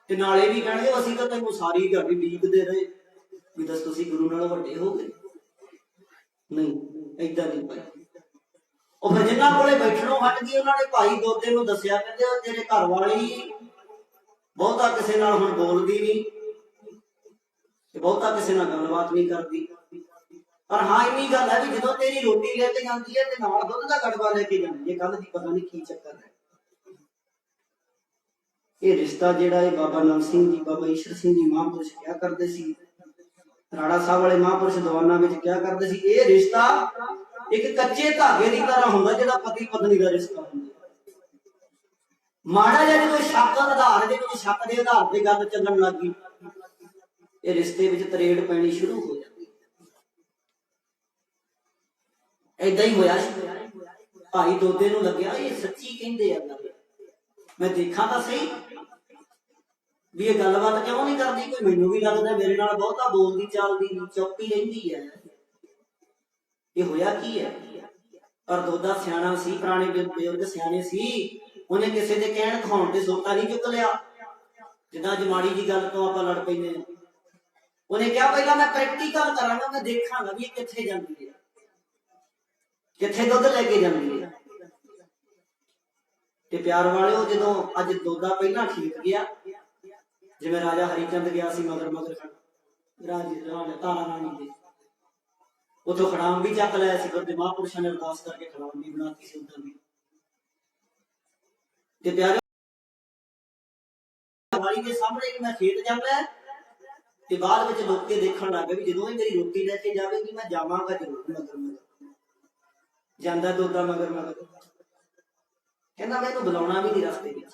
ਤੇ ਨਾਲੇ ਵੀ ਕਹਿਣਗੇ ਅਸੀਂ ਤਾਂ ਤੈਨੂੰ ਸਾਰੀ ਦਿਹਾੜੀ ਡੀਕਦੇ ਰਹੇ ਵੀ ਦੱਸ ਤੁਸੀਂ ਗੁਰੂ ਨਾਲੋਂ ਵੱਡੇ ਹੋ ਗਏ। ਨਹੀਂ, ਏਦਾਂ ਨਹੀਂ ਭਾਈ। ਉਹ ਫਿਰ ਜਿਨ੍ਹਾਂ ਕੋਲੇ ਬੈਠਣੋਂ ਹਟ ਗਈ, ਉਹਨਾਂ ਨੇ ਭਾਈ ਦੋਤੇ ਨੂੰ ਦੱਸਿਆ, ਕਹਿੰਦੇ ਤੇਰੇ ਘਰ ਵਾਲੀ ਬਹੁਤਾ ਕਿਸੇ ਨਾਲ ਹੁਣ ਬੋਲਦੀ ਨਹੀਂ, ਤੇ ਬਹੁਤਾ ਕਿਸੇ ਨਾਲ ਗੱਲਬਾਤ ਨਹੀਂ ਕਰਦੀ, ਪਰ ਹਾਂ ਇੰਨੀ ਗੱਲ ਹੈ ਵੀ ਜਦੋਂ ਤੇਰੀ ਰੋਟੀ ਲੈ ਕੇ ਜਾਂਦੀ ਹੈ ਤੇ ਨਾਲ ਦੁੱਧ ਦਾ ਗੜਵਾ ਲੈ ਕੇ ਜਾਂਦੀ ਹੈ, ਕੱਲ ਦੀ ਪਤਾ ਨਹੀਂ ਕੀ ਚੱਕਰ ਹੈ। ਇਹ ਰਿਸ਼ਤਾ ਜਿਹੜਾ ਹੈ ਬਾਬਾ ਨਾਨਕ ਸਿੰਘ ਜੀ, ਬਾਬਾ ਈਸ਼ਰ ਸਿੰਘ ਜੀ ਮਹਾਂਪੁਰਸ਼ ਕਿਹਾ ਕਰਦੇ ਸੀ, ਰਾੜਾ ਸਾਹਿਬ ਵਾਲੇ ਮਹਾਂਪੁਰਸ਼ ਦੀਵਾਨਾਂ ਵਿੱਚ ਕਿਹਾ ਕਰਦੇ ਸੀ, ਇਹ ਰਿਸ਼ਤਾ ਇੱਕ ਕੱਚੇ ਧਾਗੇ ਦੀ ਤਰ੍ਹਾਂ ਹੁੰਦਾ ਜਿਹੜਾ ਪਤੀ ਪਤਨੀ ਦਾ ਰਿਸ਼ਤਾ ਹੁੰਦਾ। ਮਾੜਾ ਜਿਹਾ ਜਦੋਂ ਸ਼ੱਕ ਆਧਾਰ ਦੇ ਵਿੱਚ, ਸ਼ੱਕ ਦੇ ਆਧਾਰ ਤੇ ਗੱਲ ਚੱਲਣ ਲੱਗ ਗਈ, ये रिश्ते विच तरेड़ पैनी शुरू हो जाती। ऐदा ही होया भाई दोदे नूं लग्या ये सच्ची कहंदे आ गल, मैं देखा तां सही भी ये गलबात क्यों नहीं करती, कोई मैनूं भी लगदा मेरे नाल बहुता बोलदी चालदी नहीं, चुप ही रहिंदी है, ये होया की है। पर दोदा सियाणा सी, पुराने बजुर्ग सियाणे सी, उन्हें किसी के कहण खाउण ते सोटा नहीं चुक लिया। जिद्दां अज माड़ी जी गल तो आपां लड़ पैंदे हां, उन्हें कहा पहला मैं प्रैक्टिकल करांगा, मैं देखांगा भी कित्थे जांदी है, कित्थे दुध लैके जांदी है। ते प्यार वालिओ जदों अज दोदा पहला ठीक गया, जिवें राजा हरिचंद गया सी मगर मगर तारा राणी दे उतो खड़ाम भी चक लाया सी, फिर महापुरुषों ने अरदास करके खड़ाम भी बनाती सी उधर भी। ते प्यारे वाली के सामने मैं खेत जांदा ते बाद विच लोग के देखण लग गए भी जदों ही मेरी रोटी लेके जावेगी मैं जावांगा जरूर मगर मगर। जांदा दोदा मगर मगर, कहंदा मैं इहनूं बुलाउणा भी नहीं रस्ते विच,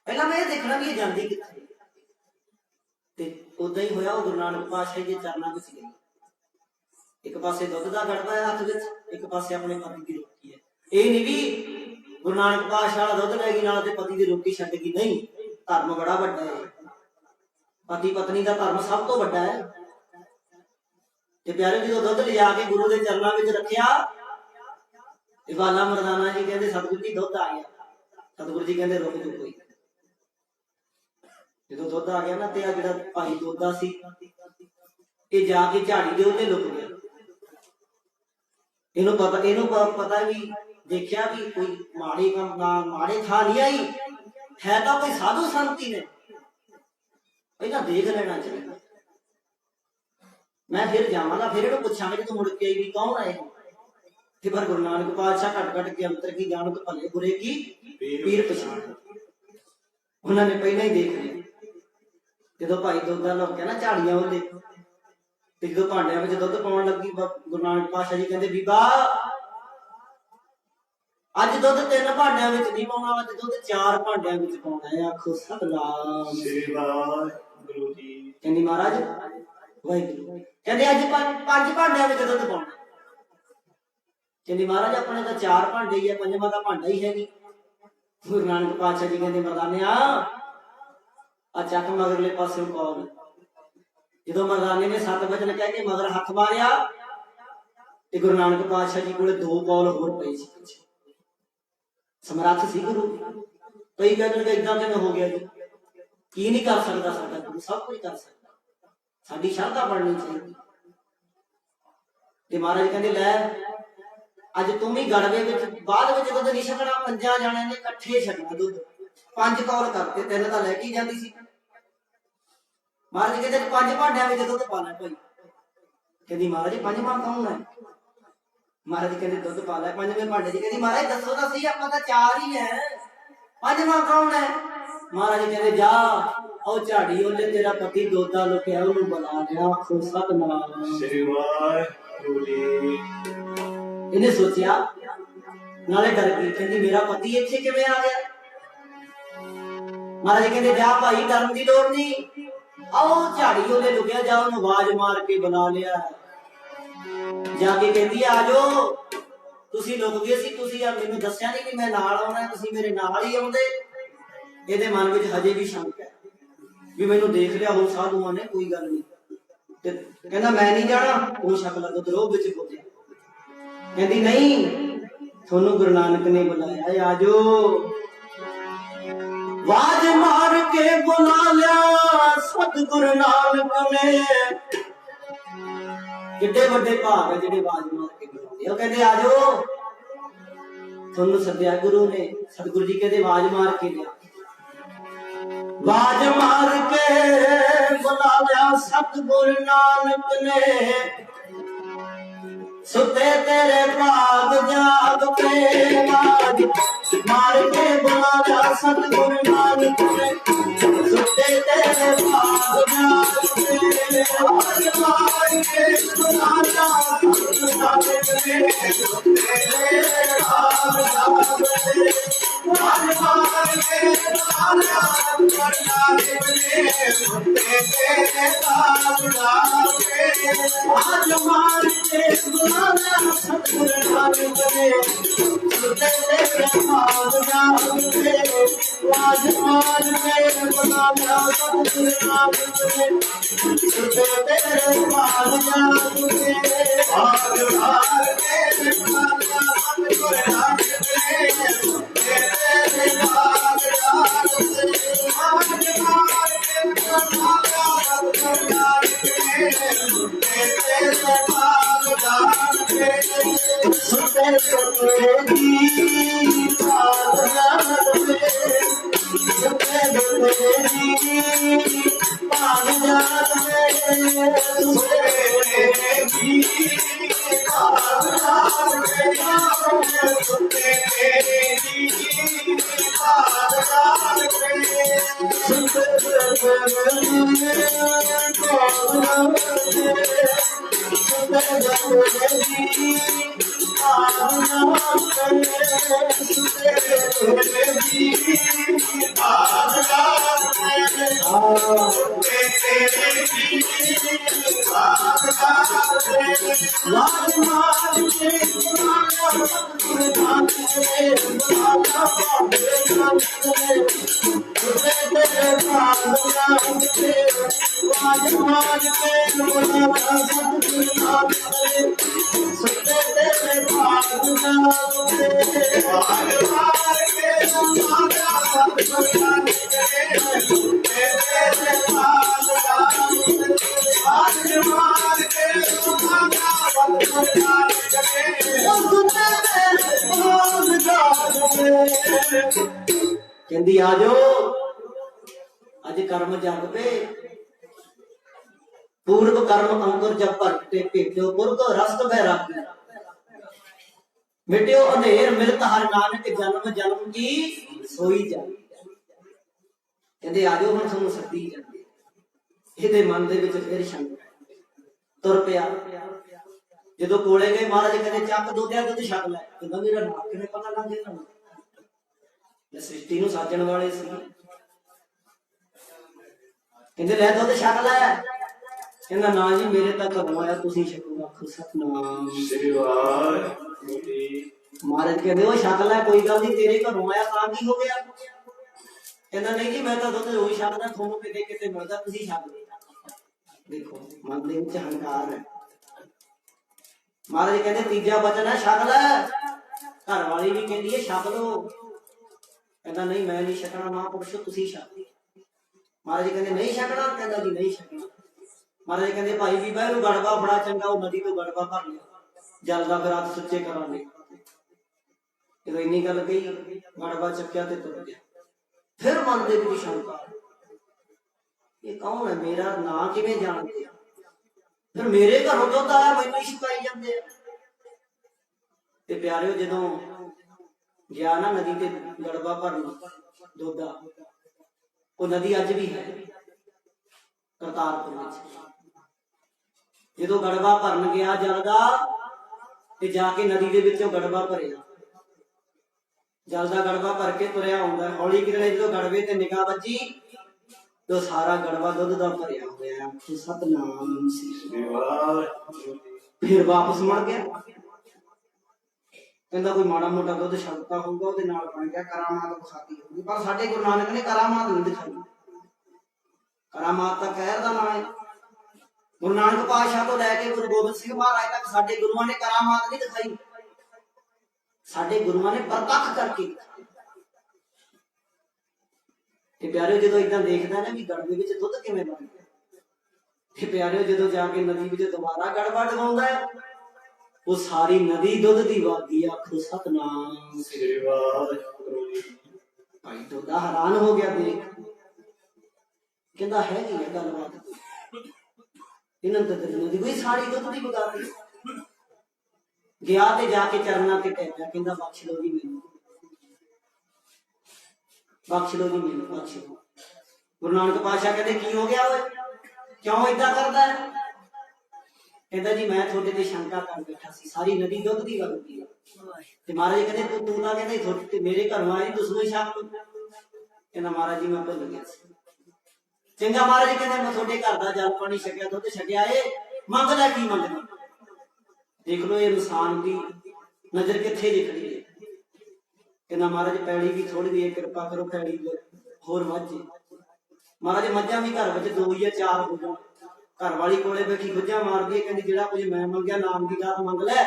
पहला मैं ये देखना भी ये जांदी कित्थे। ते उदां ही होया, गुरु नानक पातशाह जी दे चरनां विच गई, एक पासे दुध का गड़बा है हथ विच, एक पासे अपने पति की रोटी है। ये नहीं भी गुरु नानक पातशाह दुध लैगी नाल ते पति की रोटी छड्ड गई, नहीं, धर्म बड़ा वड्डा है, पति पत्नी का धर्म सब तो वड्डा है। ते प्यारे जो दुध लिया के गुरु के चरणों में रखिया, बाला मरदाना जी कहते सतगुरु जी दुध आ गया। सतगुरु जी कहते रुक जो कोई, जो दुध आ गया ना ते आ जिहड़ा भाई दोदा सी ये जाके झाड़ी दे उत्ते लुक गया। इहनूं पता भी देखिया भी कोई माड़े काम ना माड़े था नहीं आई है, तो कोई साधु संती ने पहला देख लेना चाहिए। मैं फिर जावांगा, फिर इहनूं पुछांगा जो मुड़ के आई भी कौन आए। पर गुरु नानक पातशाह घट घट के अंतर की जानत भले बुरे की पीर पछाण, उन्होंने पहले ही देख लिया। जो भाई दोदा लोग ना झाड़ियां वाले जो भांडिया में दुध पाउण लगी, गुरु नानक पातशाह जी कहते बीबा अज दुध 3 भांडिया में नहीं पाउणा, अज दुध 4 भांडिया में पाउणा है। आखो सतनाम गुरु जी। कहंदी महाराज वाहिगुरू, कहंदे अज 5 भांडिया में दुध पाउणा। कहंदी महाराज अपने तो 4 भांडे ही है, 5वां का भांडा ही है नहीं। गुरु नानक पातशाह जी कहंदे मरदानिया आ चक मगरले पासे कौल। जो मरदाने ने 7 वचन कह के मगर हथ मारिया ते गुरु नानक पातशाह जी को 2 कौल होर पई सी। समर्थ सी गुरु। कई कहते इदा किवें हो गया जी, की नहीं कर सकता साडा गुरु, सब कुछ कर सकता, साडी श्रद्धा बढ़नी चाहिए। ते महाराज कहंदे लै अज तुम ही गड़वे विच बाद विच दुध नहीं छकना, 5 जाने ने इकट्ठे छकना दुध। 5 कौल करते, 3 तां लैके जांदी सी। महाराज कहते 5 भांडिया में दुध पा लै भाई। कहती महाराज 5वां कौन है। महाराज कहते दुध पा लै 5वें भांडे च। कहती महाराज दसो तो सही, आपां तां 4 ही है, 5वां कौन है। महाराज कहते जा ओ झाड़ी ओले तेरा पति दोदा लुकिया ओनू बुला लिया। आखो सतनाम श्री वाहिगुरू जी। इन्हें सोचिया नाले डर गई, कहती मेरा पति इत्थे किवें आ गया। महाराज कहते जा भाई डरन दी लोड़ नहीं, आओ झाड़ी ओले लुकिया जा ओनू आवाज मार के बुला लिया। जाके कहती आ जाओ तुसी लुक गए सी, तुसी मैनूं दस्सिया नहीं कि मैं नाल आउणा, तुसी मेरे नाल ही आउंदे। इहदे मन विच हजे भी शंक है भी मैनूं देख लिया हो साधुआं ने, कोई गल नहीं। ते कहंदा मैं नहीं जाना, वो शक्ल दुध रोह विच बोलिया। कहती नहीं थोनू गुरु नानक ने बुलाया, आजो। वाज मार के बुला लिया सतगुरु नानक ने। किड्डे वड्डे भाग है जिहड़े वाज मार के बुलाते। वो कहते आजो, थोनू सद्या गुरु ने। सतगुरु जी कहते वाज मार के लिया। वाज मार के बुला लिया सतगुरु नानक ने। सुते तेरे भाग जाग पे, वाज मार के बुला लिया सतगुरु नानक ने। सुते तेरे भाग जाग पे, वाज मार के बुला लिया सतगुरु नानक ने। सुते तेरे भाग जाग पे, वाज मार के बुला आज मार के बुलाना सतगुर नानक ने सुते तेरे भाग जाग के आज मार के बुलाना सतगुर नानक ने सुते तेरे भाग जाग के आज मार के बुलाना सतगुर नानक ने तेरे भाग जाग के आज मार के बुलाना सतगुर नानक ने सुते तेरी भाग जाग के सुते तेरी भाग जाग के सुते तेरी भाग जाग के सुते तेरी भाग जाग के सुते कहती आ जाओ अज कर्म जग पे पूर्व कर्म अंकुर जब भरते भेटो पुरख रस्त बैरागी मिट्यो अंधेर मिलत हर नानक जन्म जन्म की सोई जाती कहते आ जाओ हम सानू सदी जाती ਇਹਦੇ मन ਦੇ ਵਿੱਚ ਫਿਰ ਸ਼ੰਕਾ ਤੁਰ ਪਿਆ ਜਦੋਂ ਕੋਲੇ ਗਏ ਮਹਾਰਾਜ ਕਹਿੰਦੇ ਚੱਕ ਦੁੱਧਿਆ ਦੁੱਧ ਛਕ ਲੈ ਕਹਿੰਦਾ ਮੇਰਾ ਨਾਮ ਕਿਵੇਂ ਪਤਾ ਲੱਗ ਗਿਆ ਤੁਹਾਨੂੰ ਇਹ ਸ੍ਰਿਸ਼ਟੀ ਨੂੰ ਸਾਜਣ ਵਾਲੇ ਸੀ ਕਹਿੰਦੇ ਲੈ ਦੁੱਧ ਛਕ ਲੈ ਕਹਿੰਦਾ ਨਾ ਜੀ ਮੇਰੇ ਤਾਂ ਘਰੋਂ ਆਇਆ ਤੁਸੀਂ ਛਕੋ ਆਖੋ ਸਤਨਾਮ ਸ੍ਰੀ ਵਾਹਿਗੁਰੂ ਜੀ ਮਹਾਰਾਜ ਕਹਿੰਦੇ ਉਹ ਛਕ ਲੈ ਕੋਈ ਗੱਲ ਨਹੀਂ ਤੇਰੇ ਘਰੋਂ ਆਇਆ ਤਾਂ ਕੀ ਹੋ ਗਿਆ ਕਹਿੰਦਾ ਨਹੀਂ ਜੀ ਮੈਂ ਤਾਂ ਦੁੱਧ ਰੋਜ਼ ਛਕਦਾ ਤੁਹਾਨੂੰ ਕਿਤੇ ਕਿਤੇ ਮਿਲਦਾ ਤੁਸੀਂ ਛਕ ਲੈ देखो मन दे विच हंकार है महाराज कहते तीजा वचन है छक ले घर वाली भी कहती है छक लो कहता नहीं मैं नहीं छकना महापुरुष तुसी छक महाराज कहते नहीं छकना कहता जी नहीं छकना महाराज कहते भाई भी बहू गड़बा बड़ा चंगा वो नदी तो गड़बा भर लिया जल का फिर हाथ सुच्चे करांगे जो इन्नी गल कही गड़बा चक्या ते तुर गया फिर मन दे विच शंका ये कौन है मेरा ना किवें जानते फिर मेरे घरों दुध आया मैनू ही छकाई जाते ते प्यारिओ जदों गया ना नदी ते गड़बा भरन दुध दा वो नदी अज भी है करतारपुर विच जदों गड़बा भरन गया जल दा ते जाके नदी दे विचों गड़बा भरिया जल दा गड़बा भर के तुरिया आउंदा हौली किरणे जदों गड़बे ते निगाह वजी तो सारा गड़बा दुध का भरिया होया सतनाम फिर वापस मुड़ गया कहता कोई माड़ा मोटा दुध छकता होगा उहदे नाल बन गया करामात दिखाती होगी पर साडे गुरु नानक ने करामात नहीं दिखाई करामात दा कहर दा नाम है गुरु नानक पातशाह तो लैके गुरु गोबिंद सिंह महाराज तक साडे गुरुआं ने करामात नहीं दिखाई साडे गुरुआं ने प्रतख करके प्यारे जो इदा देखता ना भी गड़बे विच दुध किवें बन गया प्यारे जो जाके नदी विच दोबारा गड़बा डगाउंदा है वो सारी नदी दुध दी वादी आखो सतनाम श्री वाहिगुरू जी भाई दुधा हैरान हो गया देख कहंदा है कि ये गलबात इन्हां ते नदी कोई सारी दुध दी बगाती गया ते जाके चरना ते टैया कहंदा बख्श लो जी मैनूं बख्श लो जी मैनूं बख्श लो गुरु नानक पातशाह कहते की हो गया ओए क्यों इदा करदा है कहंदा जी मैं थोड़े ते शंका कर बैठा सी सारी नदी दुध दी वगदी है ते महाराज कहते तू ना कहंदा थोड़े ते मेरे घरों आई दुश्मन छक लो कहना महाराज जी मैं भुल गया सी। चंगा महाराज जी कहते मैं थोड़े घर का जल पानी छकिया दुध छकिया है मंगदा की मंगना। देख लो ये इंसान की नजर किथे दिखती है। कहना महाराज पैड़ी भी थोड़ी जी कृपा करो पैड़ी होर मझे। महाराज मझा भी घर में 2 या 4 हो जाए घर वाली कोले बैठी गुज्जा मार दी कहती जेड़ा कुछ मैं मंगया नाम की दात मंग लै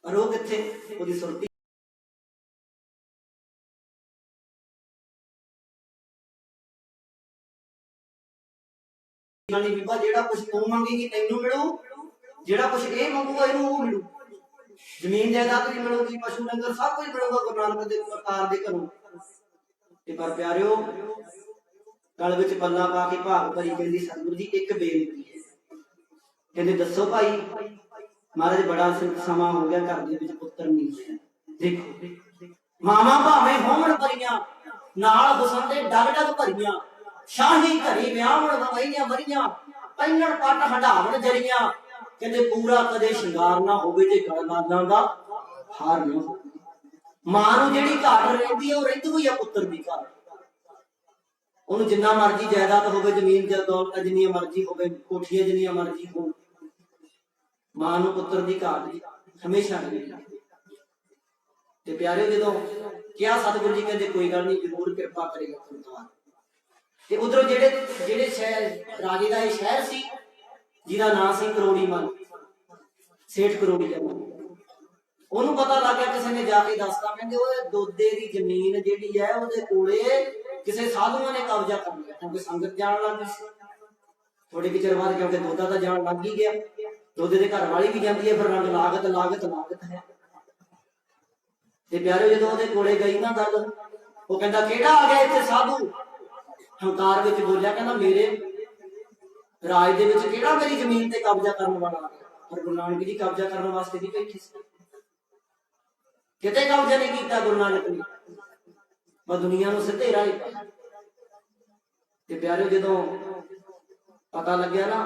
पर वो किथे ओदी सुरती बीबा जेड़ा कुछ तू मंगेगी तैनू मिलू जेड़ा कुछ ये मंगूगा इनू वो मिलू। जमीन जायदाद भी मिलूगी पशु डंगर सब कुछ मिलूगा गुरु नानक देव अवतार दे घरों। पर प्यारिओ गल विच पल्ला पा के भाग भरी कहंदी सतगुरु जी एक बेनती है। कहंदे दसो भाई। महाराज बड़ा समा हो गया घर दे विच पुत्र नहीं होया। देखो मामा भावें होमण भरियां नाल हुसन दे डग डग भरियां शाही घरी व्याहण ववैयां मरियां पैनण पट हंडावण जरियां। कहंदे पूरा कदे श्रृंगार ना होवे जे गलगालां दा हार ना हो। मां नूं जेहड़ी घाट रहिंदी है ओह रहिंदी होई आ पुत्र दी घाट। ਉਹਨੂੰ ਜਿੰਨਾ ਮਰਜ਼ੀ ਜਾਇਦਾਦ ਹੋਵੇ ਜ਼ਮੀਨ ਜਾਂ ਦੌਲਤ ਜਿੰਨੀ ਮਰਜ਼ੀ ਹੋਵੇ ਕੋਠੀਆਂ ਜਿੰਨੀਆਂ ਮਰਜ਼ੀ ਹੋਣ ਮਾਂ ਨੂੰ ਪੁੱਤਰ ਦੀ ਘਾਟ ਹਮੇਸ਼ਾ ਰਹਿੰਦੀ। ਤੇ ਪਿਆਰਿਓ ਜਦੋਂ ਕਿਹਾ ਸਤਿਗੁਰੂ ਜੀ ਕਹਿੰਦੇ ਕੋਈ ਗੱਲ ਨਹੀਂ ਜ਼ਰੂਰ ਕਿਰਪਾ ਕਰੇਗਾ ਖੁਦਾ। ਤੇ ਉਧਰੋਂ ਜਿਹੜੇ ਸ਼ਹਿਰ ਰਾਜੇ ਦਾ ਇਹ ਸ਼ਹਿਰ ਸੀ ਜਿਹਦਾ ਨਾਂ ਸੀ ਕਰੋੜੀ ਮਲ ਸੇਠ ਕਰੋੜੀ ਉਹਨੂੰ ਪਤਾ ਲੱਗ ਗਿਆ ਕਿਸੇ ਨੇ ਜਾ ਕੇ ਦੱਸਤਾ ਕਹਿੰਦੇ ਉਹ ਦੋਦੇ ਦੀ ਜ਼ਮੀਨ ਜਿਹੜੀ ਹੈ ਉਹਦੇ ਕੋਲੇ किसी साधुओं ने कब्जा कर लिया क्योंकि संगत जान लग गई थोड़े कि चर बाद क्योंकि दोदा तो जान लग ही गया दोदे के घर वाली भी जाती है फिर रंग लागत लागत लागत है। ते प्यारे जो ਉਹਦੇ ਕੋਲੇ गई ना गल वो कहता केड़ा आ गया इत्थे साधु हंकार विच बोलिया कहना मेरे राज दे विच केड़ा मेरी जमीन ते कब्जा करने वाला आ गया। पर गुरु नानक जी कब्जा करने वास्ते नहीं बैठे सी किते कब्जा नहीं कीता गुरु नानक ने पर दुनिया नूं सिद्धे राह पाया। ते प्यारे जो पता लग्या ना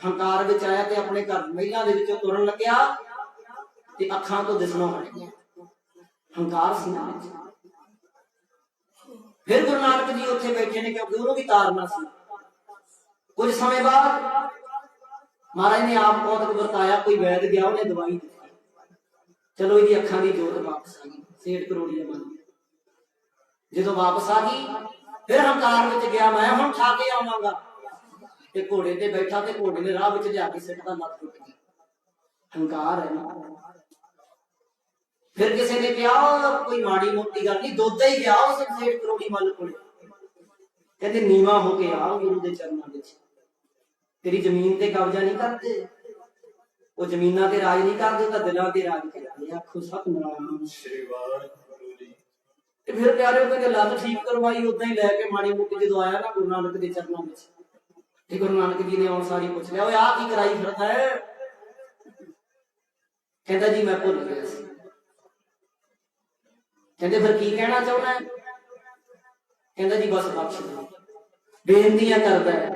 हंकार विच आया ते अपने घर महिला दे विचों तुरन लग्या ते अखां तो दिसणों हट गया हंकार सी ना। फिर गुरु नानक जी उत्थे बैठे ने क्योंकि उन्होंने भी तारना सी। कुछ समय बाद महाराज ने आप कौतक बताया कोई वैद गया उन्हें दवाई दी चलो इहदी अखां दी जोत वापस आ गई। सेठ करोड़ी दा मन जो वापस आ गई फिर हंकार विच गया मैं हुण खा के आवांगा ते घोड़े ते बैठा ते घोड़े ने राह विच लिया के सिट दा लत टुट गई। हंकार है ना। फिर किसी ने कहा कोई माड़ी मोटी गल नहीं दोदा ही गया उस सेठ करोड़ी मल कोले कहते नीवा होके आ गुरु दे चरनां विच तेरी जमीन ते कब्जा नहीं करते वो जमीनां ते राज नहीं करदे तां दिलां ते राज करदे। आखो सतनाम श्री वाहिगुरू। फिर प्यारे कहते लत ठीक करवाई उदा ही लैके माड़ी मोटी जो आया ना गुरु नानक के चरणों में गुरु नानक जी ने आउण सारी पूछ लिया आ की कराई फिरदा है। कहता जी मैं भुल गया सी। कहते फिर की कहना चाहना है। कहता जी बस बख्श दो बेनतियां करदा है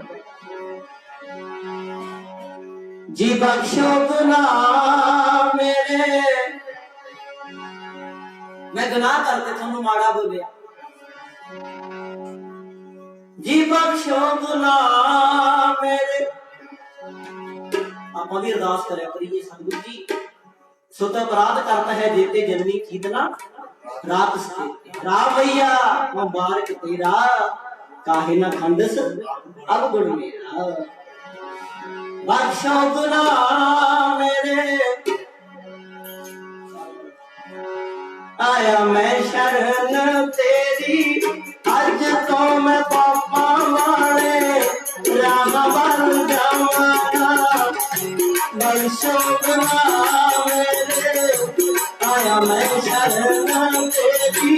जी बख्शो गुनाह मेरे मैं गुनाह करके तुहानू माड़ा बोलिया जी बख्शो गुनाह मेरे। आपां भी अरदास करया करिए सतगुरु जी सुत अपराध करता है जेते जननी खीदना रात से राम भैया मुबारक तेरा काहे ना खंडस अब गुण मेरा बख्शो गुनाह मेरे। आया मैं शरण तेरी अज तो मैं पापा वाले राम बन जावांगा बख्शो गुनाह मेरे। आया मैं शरण तेरी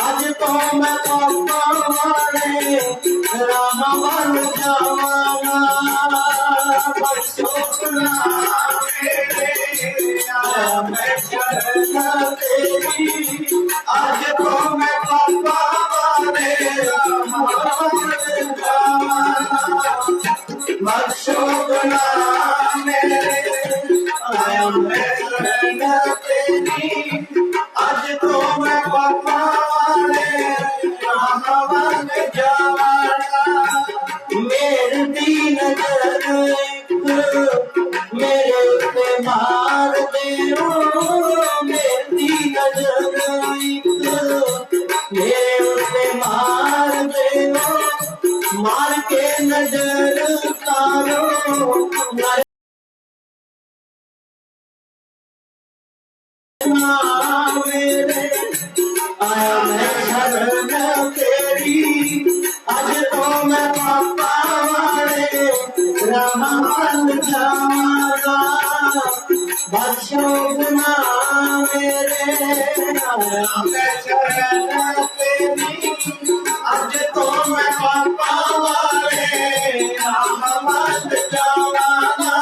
अज तो मैं पापा वाले राम बन जावांगा बख्शो गुनाह मेरे। आया मैं शरण तेरी आज तो मैं पापा वाले राम बन जावांगा बख्शो गुनाह मेरे। आया मैं शरण तेरी आज तो मैं पापा वाले मार देओ मेरी नजर एक मेरे उत्ते मार देओ मार के नजर तारो मेरे आया मैं शरण तेरी अज तो मैं पापा वाले रहमान जागा बादशाह गुना मेरे आया मैं शरण तेरी अज तो मैं पापा वाले रहमान जागा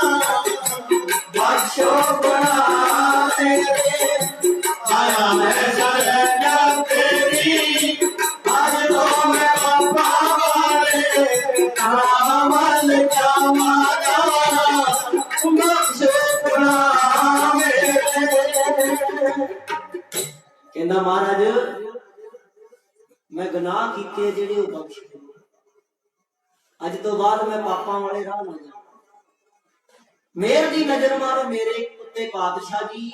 बादशाह गुना मेरे आया मैं शरण तेरी आज तो मैं पापा वाले रावण जामागा बख्श गुना मेरे कहंदा महाराज मैं गुनाह कीते जेड़े ओ बख्श दे अज तो बाद मैं पापा वाले राह ना जा मेहर दी नजर मारो मेरे उत्ते पातशाह जी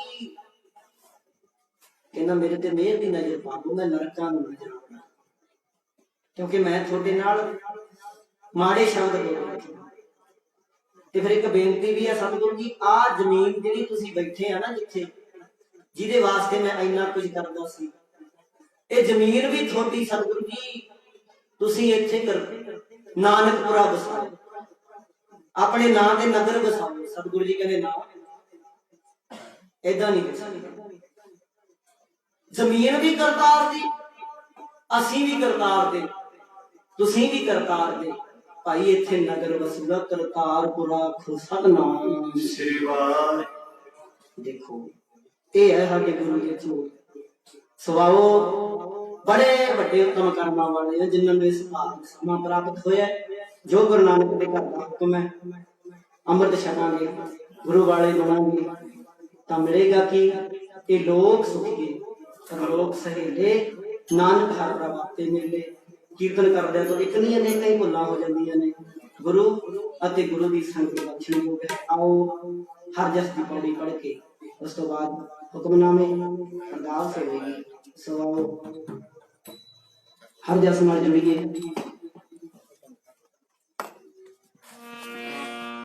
कहना मेरे ते मेहर दी नजर पा दो मैं नरकां नूं ना जावां क्योंकि मैं थोड़े नाल माड़े शब्द बोले ते फिर एक बेनती भी है सतगुरु जी आ जमीन जिहड़ी तुसीं बैठे आ ना जिथे जिहदे वास्ते मैं इन्ना कुछ करदा सी ये जमीन भी थोड़ी सतगुरु जी तुसीं इत्थे कर नानकपुरा बसाओ अपने नां ते नगर बसाओ सतगुरु जी कहंदे ना ऐदां नहीं बसाओ जमीन भी करतार दी असी भी करतार दे तुसी भी करतार दे भाई इत्थे नगर वसूला करतारपुरा सतनाम श्री वाहिगुरू देखो ये है साडे गुरु के चोर सवाओ बड़े बड़े उत्तम कर्मा वाले हैं जिन्होंने इस समा प्राप्त होया जो गुरु नानक दे घर दा हुक्म है अमृत छकांगे गुरु वाले बनांगे तां मिलेगा कि ये लोग सुखी लोग सहेले नानक हर प्रभाते मिले कीर्तन करदे तो एक नहीं अनेक ही भुल्लां हो जांदियां ने गुरु अते गुरु दी संगत बख्शण योग है आओ हर जस दी पौड़ी पढ़ के उस तो बाद हुक्मनामे अरदास होगी सो आओ हर जस नाल जुड़िए।